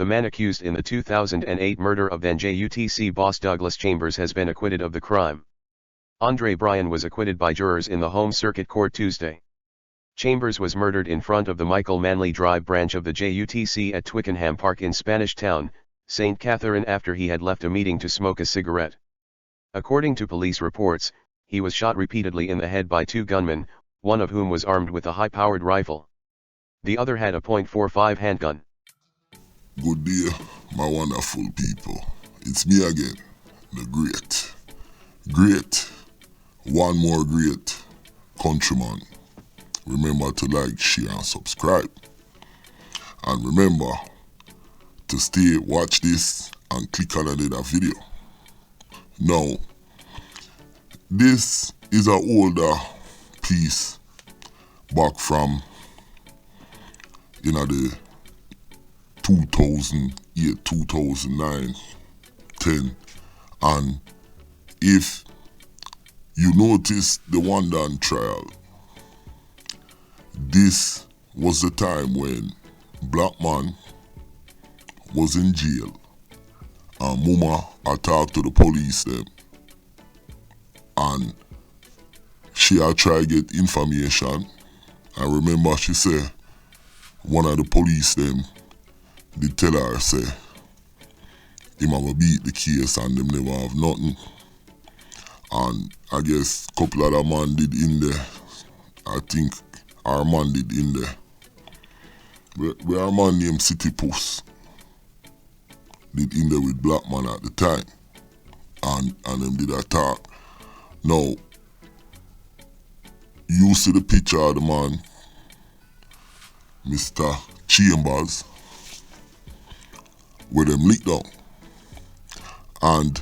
man accused in the 2008 murder of then JUTC boss Douglas Chambers has been acquitted of the crime. Andre Bryan was acquitted by jurors in the home circuit court Tuesday. Chambers was murdered in front of the Michael Manley Drive branch of the JUTC at Twickenham Park in Spanish Town, St. Catherine after he had left a meeting to smoke a cigarette. According to police reports, he was shot repeatedly in the head by two gunmen, one of whom was armed with a high-powered rifle. The other had a .45 handgun. Good day, my wonderful people. It's me again, the great, one more great countryman. Remember to like, share and subscribe. And remember to stay, watch this and click on another video. Now, this is an older piece back from, the 2008, 2009, 10. And if you notice the Onedon trial, this was the time when Badmen was in jail and Mumma had talked to the police them and she had tried to get information. And remember she said one of the police them did tell her say him have a beat the case and them never have nothing. And I guess a couple of the man did in there. I think our man did in there. Where our man named City Puss did in there with Badmen at the time. And them did attack. Now, you see the picture of the man, Mr. Chambers, where them licked down. And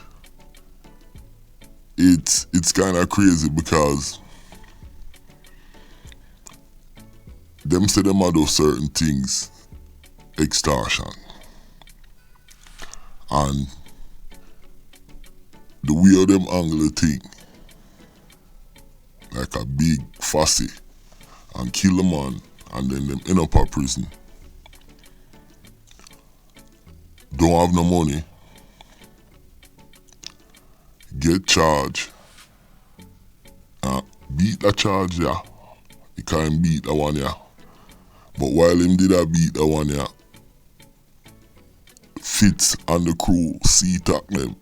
it's kind of crazy because them say them do certain things, extortion. And the way of them angle the thing, like a big fussy, and kill the man, and then them end up in prison. Don't have no money, get charged, beat the charge, yeah. He can't beat the one, yeah. But while him did a beat the one, yeah, Fitz and the crew see attack them.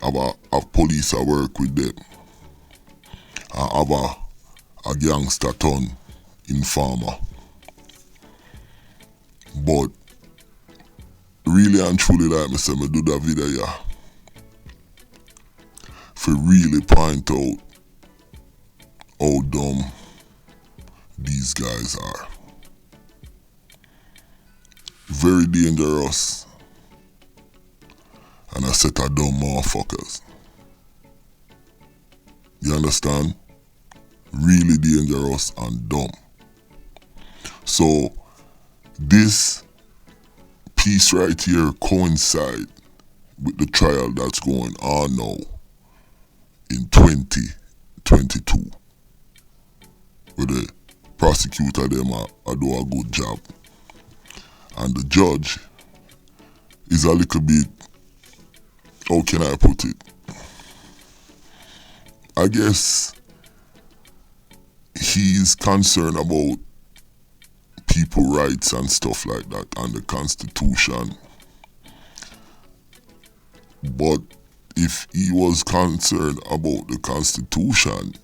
Have police a work with them. And have a gangster turn informer. But really and truly, like me say, me do that video, yeah, for really point out how dumb these guys are. Very dangerous. And a set of dumb motherfuckers. You understand? Really dangerous and dumb. So, this piece right here coincides with the trial that's going on now in 2022. Where the prosecutor them do a good job. And the judge is a little bit, how can I put it? I guess he's concerned about people's rights and stuff like that and the Constitution. But if he was concerned about the Constitution,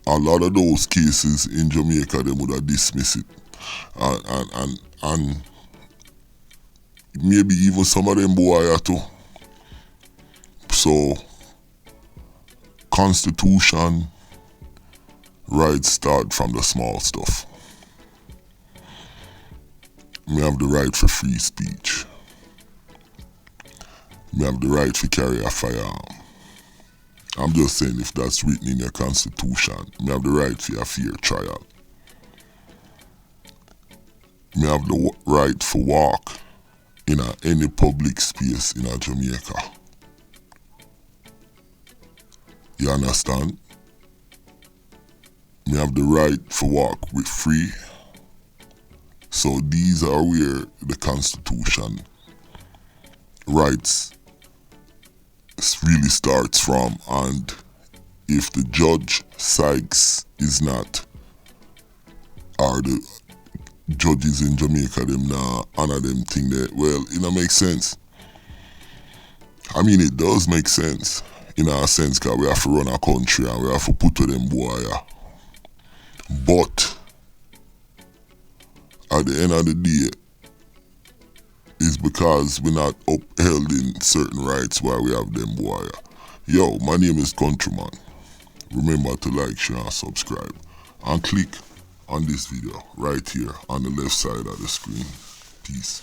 a lot of those cases in Jamaica, they would have dismissed it. And maybe even some of them boy too. So, Constitution rights start from the small stuff. We have the right for free speech. We have the right to carry a firearm. I'm just saying if that's written in your Constitution, we have the right for a fair trial. We have the right to walk in any public space in Jamaica. You understand? We have the right to walk with free So these are where the Constitution rights really starts from, and if the judge Sykes is not, or the judges in Jamaica them now honor them thing that, well, it don't make sense. I mean, it does make sense in a sense, because we have to run our country and we have to put to them boy, yeah. But at the end of the day, it's because we're not upheld in certain rights why we have them boy. Yo, my name is Countryman. Remember to like, share and subscribe. And click on this video right here on the left side of the screen. Peace.